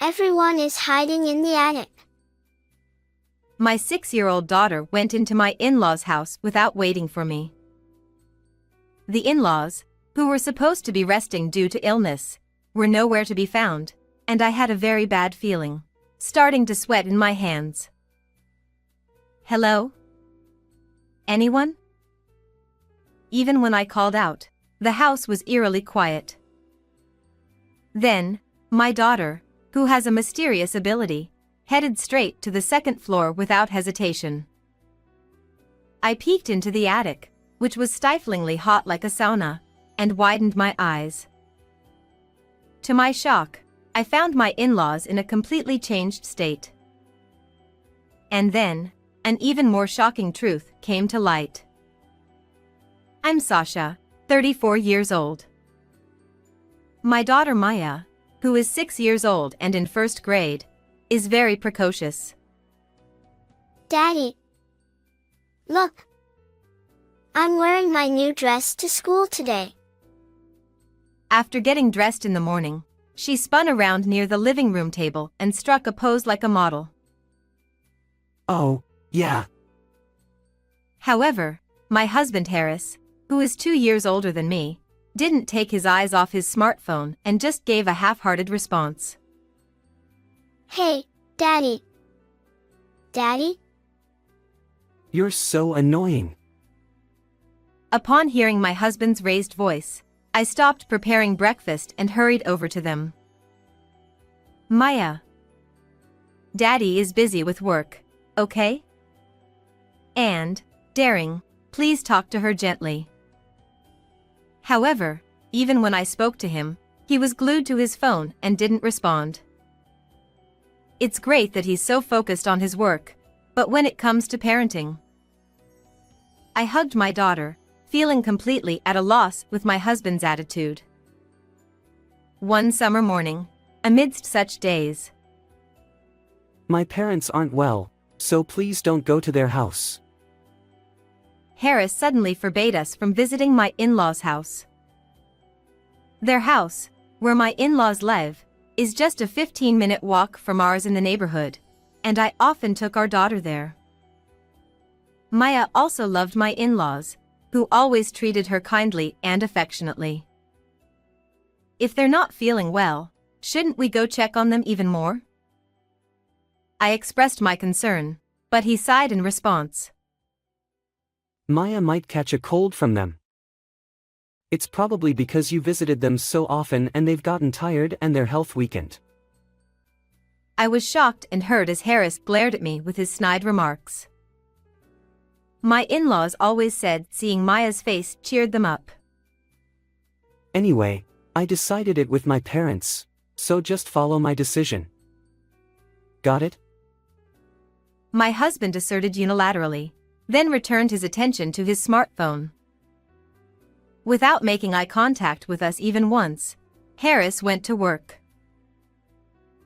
Everyone is hiding in the attic. My 6-year-old daughter went into my in-laws' house without waiting for me. The in-laws, who were supposed to be resting due to illness, were nowhere to be found, and I had a very bad feeling, starting to sweat in my hands. Hello? Anyone? Even when I called out, the house was eerily quiet. Then, my daughter, who has a mysterious ability, headed straight to the second floor without hesitation. I peeked into the attic, which was stiflingly hot like a sauna, and widened my eyes. To my shock, I found my in-laws in a completely changed state. And then, an even more shocking truth came to light. I'm Sasha, 34 years old. My daughter Maya, who is 6 years old and in first grade, is very precocious. Daddy, look. I'm wearing my new dress to school today. After getting dressed in the morning, she spun around near the living room table and struck a pose like a model. Oh, yeah. However, my husband Harris, who is 2 years older than me, didn't take his eyes off his smartphone and just gave a half-hearted response. Hey, Daddy. Daddy? You're so annoying. Upon hearing my husband's raised voice, I stopped preparing breakfast and hurried over to them. Maya. Daddy is busy with work, okay? And, daring, please talk to her gently. However, even when I spoke to him, he was glued to his phone and didn't respond. It's great that he's so focused on his work, but when it comes to parenting. I hugged my daughter, feeling completely at a loss with my husband's attitude. One summer morning, amidst such days. My parents aren't well, so please don't go to their house. Harris suddenly forbade us from visiting my in-laws' house. Their house, where my in-laws live, is just a 15-minute walk from ours in the neighborhood, and I often took our daughter there. Maya also loved my in-laws, who always treated her kindly and affectionately. If they're not feeling well, shouldn't we go check on them even more? I expressed my concern, but he sighed in response. Maya might catch a cold from them. It's probably because you visited them so often and they've gotten tired and their health weakened. I was shocked and hurt as Harris glared at me with his snide remarks. My in-laws always said seeing Maya's face cheered them up. Anyway, I decided it with my parents, so just follow my decision. Got it? My husband asserted unilaterally, then returned his attention to his smartphone. Without making eye contact with us even once, Harris went to work.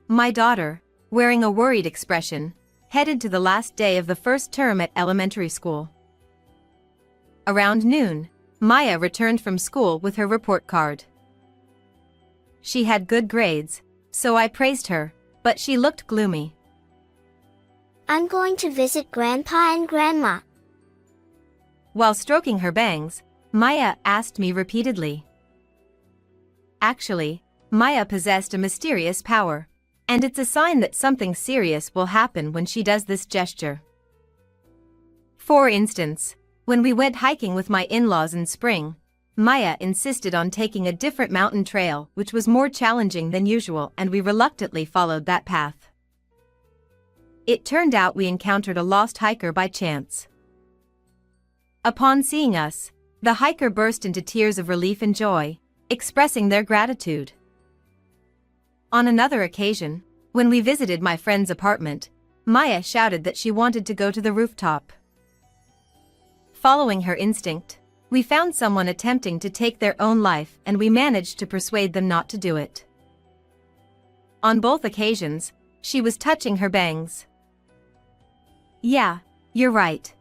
My daughter, wearing a worried expression, headed to the last day of the first term at elementary school. Around noon, Maya returned from school with her report card. She had good grades, so I praised her, but she looked gloomy. I'm going to visit Grandpa and Grandma. While stroking her bangs, Maya asked me repeatedly. Actually, Maya possessed a mysterious power, and it's a sign that something serious will happen when she does this gesture. For instance, when we went hiking with my in-laws in spring, Maya insisted on taking a different mountain trail which was more challenging than usual, and we reluctantly followed that path. It turned out we encountered a lost hiker by chance. Upon seeing us, the hiker burst into tears of relief and joy, expressing their gratitude. On another occasion, when we visited my friend's apartment, Maya shouted that she wanted to go to the rooftop. Following her instinct, we found someone attempting to take their own life and we managed to persuade them not to do it. On both occasions, she was touching her bangs. Yeah, you're right.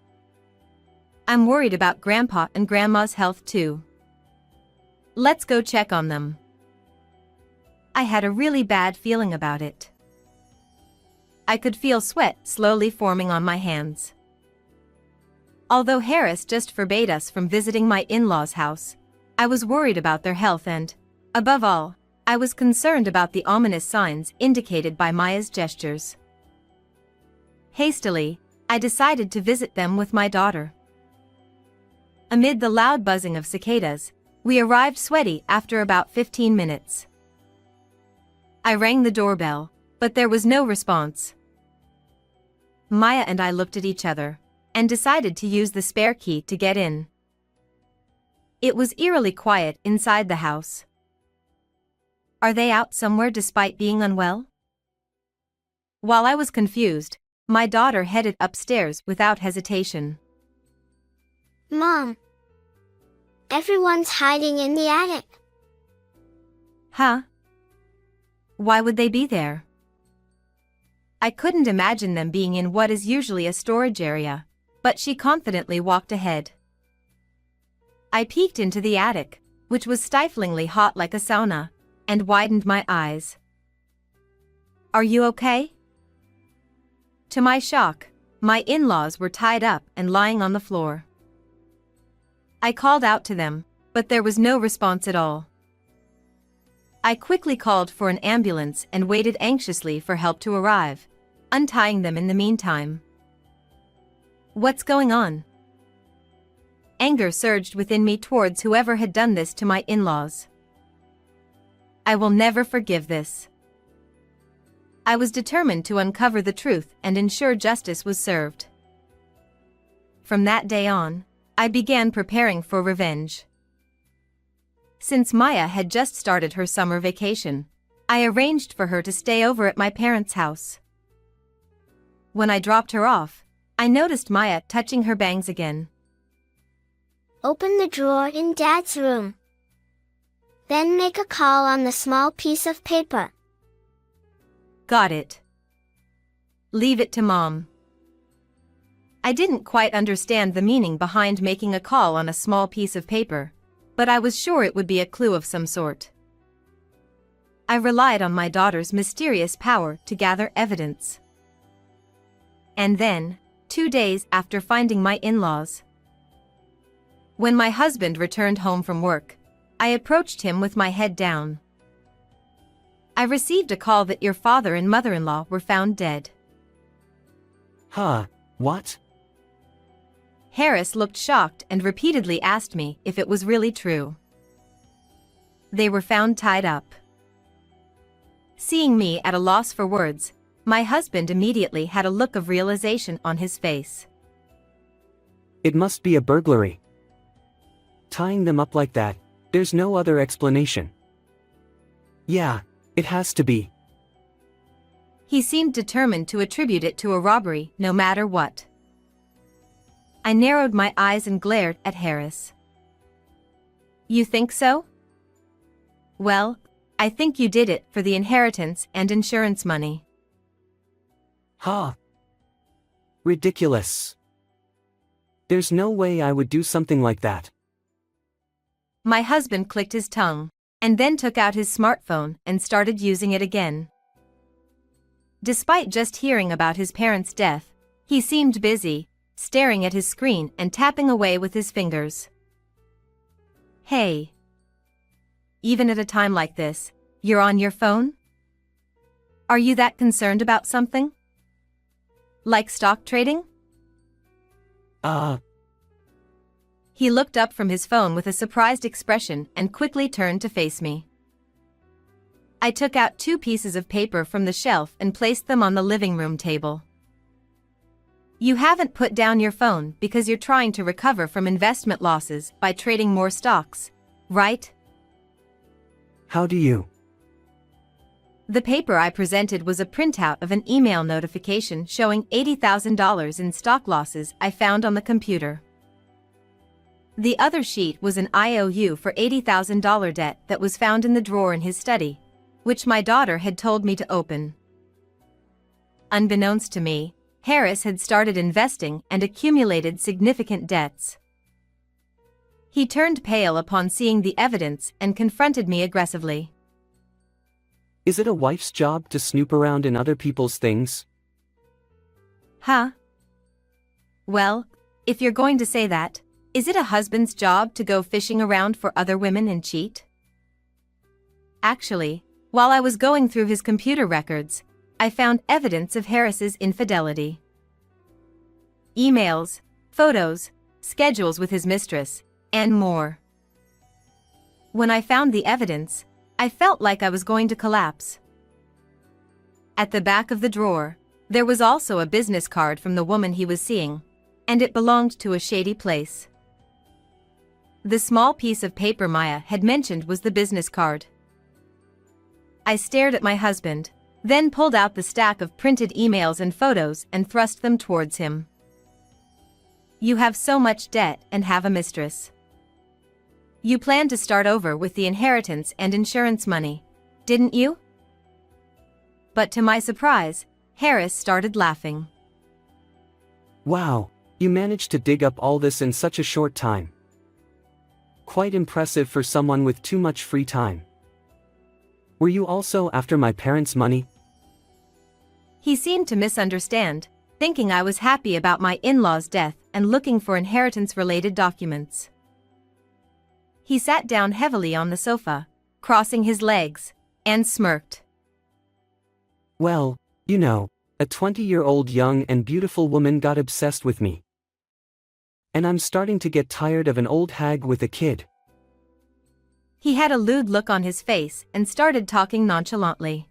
I'm worried about Grandpa and Grandma's health too. Let's go check on them. I had a really bad feeling about it. I could feel sweat slowly forming on my hands. Although Harris just forbade us from visiting my in-laws' house, I was worried about their health and, above all, I was concerned about the ominous signs indicated by Maya's gestures. Hastily, I decided to visit them with my daughter. Amid the loud buzzing of cicadas, we arrived sweaty after about 15 minutes. I rang the doorbell, but there was no response. Maya and I looked at each other and decided to use the spare key to get in. It was eerily quiet inside the house. Are they out somewhere despite being unwell? While I was confused, my daughter headed upstairs without hesitation. Mom, everyone's hiding in the attic. Huh? Why would they be there? I couldn't imagine them being in what is usually a storage area, but she confidently walked ahead. I peeked into the attic, which was stiflingly hot like a sauna, and widened my eyes. Are you okay? To my shock, my in-laws were tied up and lying on the floor. I called out to them, but there was no response at all. I quickly called for an ambulance and waited anxiously for help to arrive, untying them in the meantime. What's going on? Anger surged within me towards whoever had done this to my in-laws. I will never forgive this. I was determined to uncover the truth and ensure justice was served. From that day on, I began preparing for revenge. Since Maya had just started her summer vacation, I arranged for her to stay over at my parents' house. When I dropped her off, I noticed Maya touching her bangs again. Open the drawer in Dad's room. Then make a call on the small piece of paper. Got it. Leave it to Mom. I didn't quite understand the meaning behind making a call on a small piece of paper, but I was sure it would be a clue of some sort. I relied on my daughter's mysterious power to gather evidence. And then, 2 days after finding my in-laws, when my husband returned home from work, I approached him with my head down. I received a call that your father and mother-in-law were found dead. Huh, what? Harris looked shocked and repeatedly asked me if it was really true. They were found tied up. Seeing me at a loss for words, my husband immediately had a look of realization on his face. It must be a burglary. Tying them up like that, there's no other explanation. Yeah, it has to be. He seemed determined to attribute it to a robbery no matter what. I narrowed my eyes and glared at Harris. You think so? Well, I think you did it for the inheritance and insurance money. Huh. Ridiculous. There's no way I would do something like that. My husband clicked his tongue, and then took out his smartphone and started using it again. Despite just hearing about his parents' death, he seemed busy, staring at his screen and tapping away with his fingers. Hey. Even at a time like this, you're on your phone? Are you that concerned about something? Like stock trading? He looked up from his phone with a surprised expression and quickly turned to face me. I took out 2 pieces of paper from the shelf and placed them on the living room table. You haven't put down your phone because you're trying to recover from investment losses by trading more stocks, right? How do you? The paper I presented was a printout of an email notification showing $80,000 in stock losses I found on the computer. The other sheet was an IOU for $80,000 debt that was found in the drawer in his study, which my daughter had told me to open. Unbeknownst to me, Harris had started investing and accumulated significant debts. He turned pale upon seeing the evidence and confronted me aggressively. Is it a wife's job to snoop around in other people's things? Huh? Well, if you're going to say that, is it a husband's job to go fishing around for other women and cheat? Actually, while I was going through his computer records, I found evidence of Harris's infidelity. Emails, photos, schedules with his mistress, and more. When I found the evidence, I felt like I was going to collapse. At the back of the drawer, there was also a business card from the woman he was seeing, and it belonged to a shady place. The small piece of paper Maya had mentioned was the business card. I stared at my husband, then pulled out the stack of printed emails and photos and thrust them towards him. You have so much debt and have a mistress. You planned to start over with the inheritance and insurance money, didn't you? But to my surprise, Harris started laughing. Wow, you managed to dig up all this in such a short time. Quite impressive for someone with too much free time. Were you also after my parents' money? He seemed to misunderstand, thinking I was happy about my in-laws' death and looking for inheritance-related documents. He sat down heavily on the sofa, crossing his legs, and smirked. Well, you know, a 20-year-old young and beautiful woman got obsessed with me. And I'm starting to get tired of an old hag with a kid. He had a lewd look on his face and started talking nonchalantly.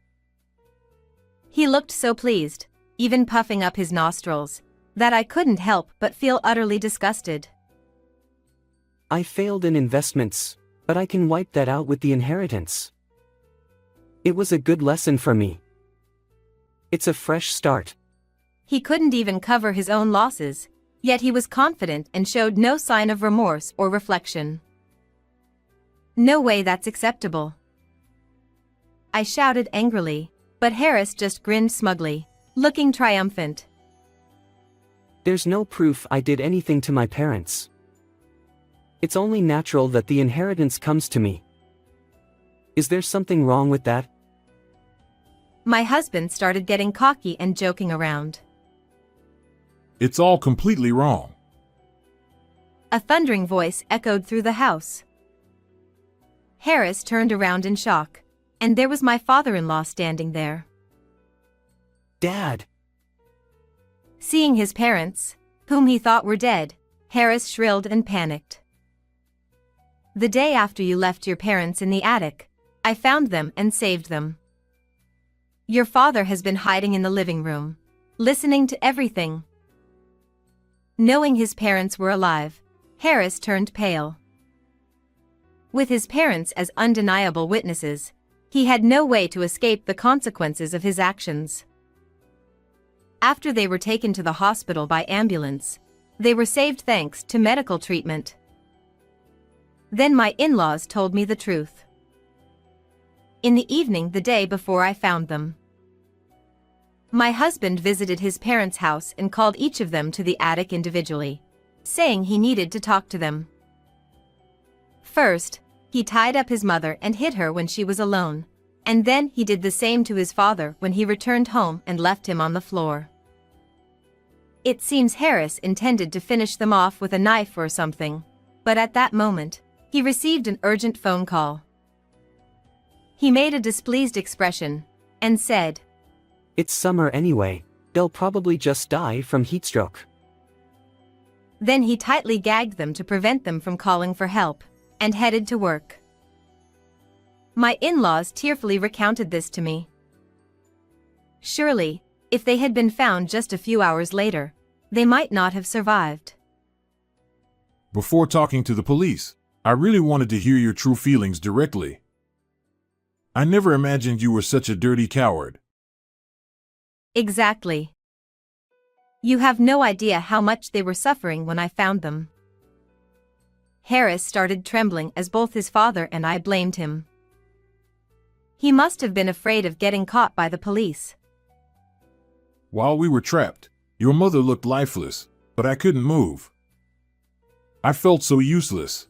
He looked so pleased, even puffing up his nostrils, that I couldn't help but feel utterly disgusted. I failed in investments, but I can wipe that out with the inheritance. It was a good lesson for me. It's a fresh start. He couldn't even cover his own losses, yet he was confident and showed no sign of remorse or reflection. No way that's acceptable. I shouted angrily, but Harris just grinned smugly, looking triumphant. There's no proof I did anything to my parents. It's only natural that the inheritance comes to me. Is there something wrong with that? My husband started getting cocky and joking around. It's all completely wrong. A thundering voice echoed through the house. Harris turned around in shock, and there was my father-in-law standing there. Dad! Seeing his parents, whom he thought were dead, Harris shrilled and panicked. The day after you left your parents in the attic, I found them and saved them. Your father has been hiding in the living room, listening to everything. Knowing his parents were alive, Harris turned pale. With his parents as undeniable witnesses, he had no way to escape the consequences of his actions. After they were taken to the hospital by ambulance, they were saved thanks to medical treatment. Then my in-laws told me the truth. In the evening the day before I found them, my husband visited his parents' house and called each of them to the attic individually, saying he needed to talk to them. First, he tied up his mother and hid her when she was alone, and then he did the same to his father when he returned home and left him on the floor. It seems Harris intended to finish them off with a knife or something, but at that moment, he received an urgent phone call. He made a displeased expression, and said, It's summer anyway, they'll probably just die from heatstroke. Then he tightly gagged them to prevent them from calling for help, and headed to work. My in-laws tearfully recounted this to me. Surely, if they had been found just a few hours later, they might not have survived. Before talking to the police, I really wanted to hear your true feelings directly. I never imagined you were such a dirty coward. Exactly. You have no idea how much they were suffering when I found them. Harris started trembling as both his father and I blamed him. He must have been afraid of getting caught by the police. While we were trapped, your mother looked lifeless, but I couldn't move. I felt so useless.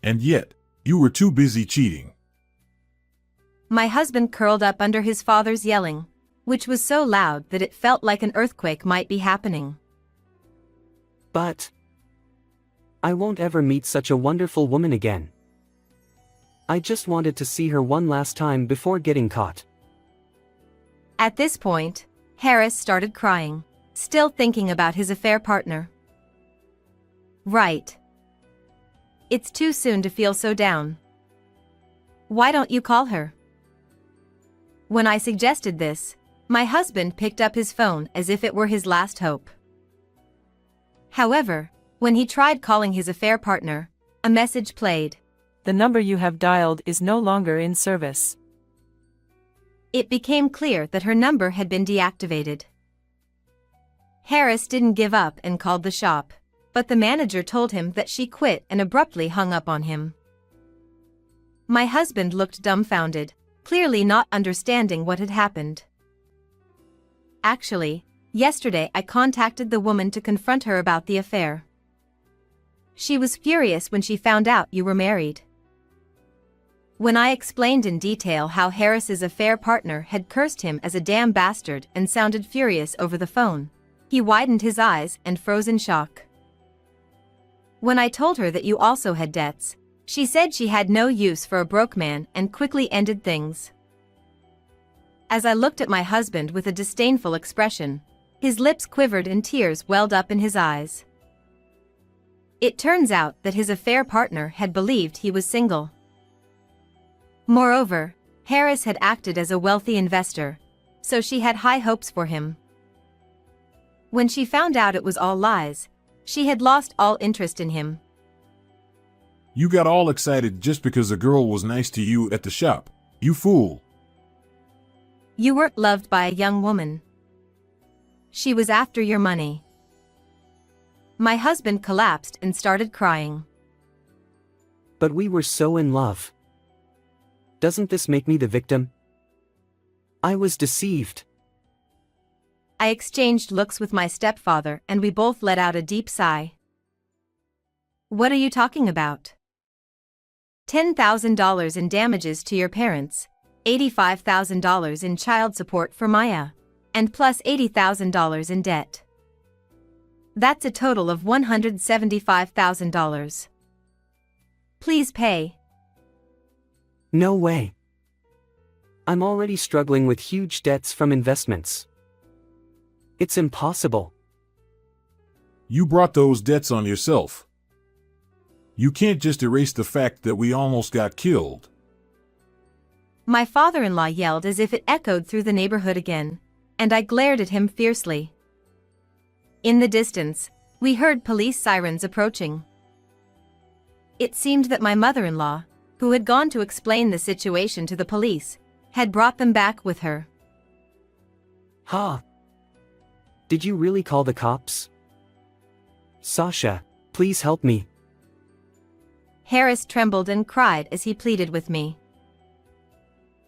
And yet, you were too busy cheating. My husband curled up under his father's yelling, which was so loud that it felt like an earthquake might be happening. But I won't ever meet such a wonderful woman again. I just wanted to see her one last time before getting caught. At this point, Harris started crying, still thinking about his affair partner. Right. It's too soon to feel so down. Why don't you call her? When I suggested this, my husband picked up his phone as if it were his last hope. However, when he tried calling his affair partner, a message played. The number you have dialed is no longer in service. It became clear that her number had been deactivated. Harris didn't give up and called the shop, but the manager told him that she quit and abruptly hung up on him. My husband looked dumbfounded, clearly not understanding what had happened. Actually, yesterday I contacted the woman to confront her about the affair. She was furious when she found out you were married. When I explained in detail how Harris's affair partner had cursed him as a damn bastard and sounded furious over the phone, he widened his eyes and froze in shock. When I told her that you also had debts, she said she had no use for a broke man and quickly ended things. As I looked at my husband with a disdainful expression, his lips quivered and tears welled up in his eyes. It turns out that his affair partner had believed he was single. Moreover, Harris had acted as a wealthy investor, so she had high hopes for him. When she found out it was all lies, she had lost all interest in him. You got all excited just because a girl was nice to you at the shop. You fool. You weren't loved by a young woman. She was after your money. My husband collapsed and started crying. But we were so in love. Doesn't this make me the victim? I was deceived. I exchanged looks with my stepfather and we both let out a deep sigh. What are you talking about? $10,000 in damages to your parents, $85,000 in child support for Maya, and plus $80,000 in debt. That's a total of $175,000. Please pay. No way. I'm already struggling with huge debts from investments. It's impossible. You brought those debts on yourself. You can't just erase the fact that we almost got killed. My father-in-law yelled as if it echoed through the neighborhood again, and I glared at him fiercely. In the distance, we heard police sirens approaching. It seemed that my mother-in-law, who had gone to explain the situation to the police, had brought them back with her. Ha! Did you really call the cops? Sasha, please help me. Harris trembled and cried as he pleaded with me.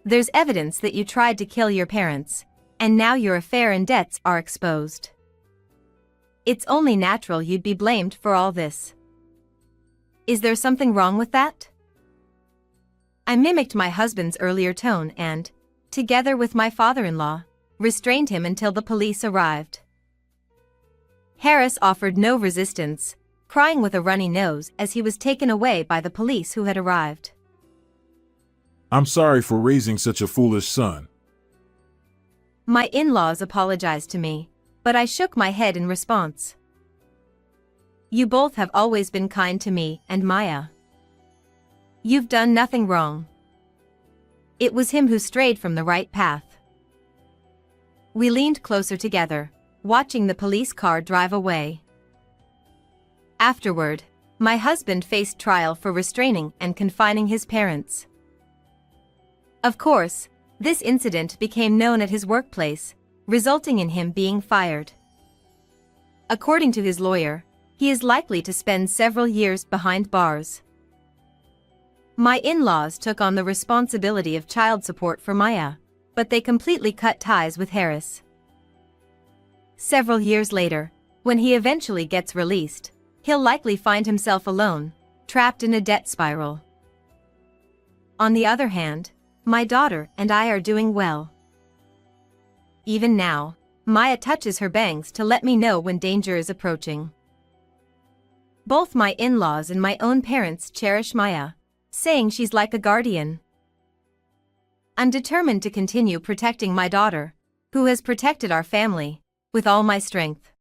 There's evidence that you tried to kill your parents, and now your affair and debts are exposed. It's only natural you'd be blamed for all this. Is there something wrong with that? I mimicked my husband's earlier tone and, together with my father-in-law, restrained him until the police arrived. Harris offered no resistance, crying with a runny nose as he was taken away by the police who had arrived. I'm sorry for raising such a foolish son. My in-laws apologized to me, but I shook my head in response. You both have always been kind to me and Maya. You've done nothing wrong. It was him who strayed from the right path. We leaned closer together, watching the police car drive away. Afterward, my husband faced trial for restraining and confining his parents. Of course, this incident became known at his workplace, resulting in him being fired. According to his lawyer, he is likely to spend several years behind bars. My in-laws took on the responsibility of child support for Maya, but they completely cut ties with Harris. Several years later, when he eventually gets released, he'll likely find himself alone, trapped in a debt spiral. On the other hand, my daughter and I are doing well. Even now, Maya touches her bangs to let me know when danger is approaching. Both my in-laws and my own parents cherish Maya, saying she's like a guardian. I'm determined to continue protecting my daughter, who has protected our family, with all my strength.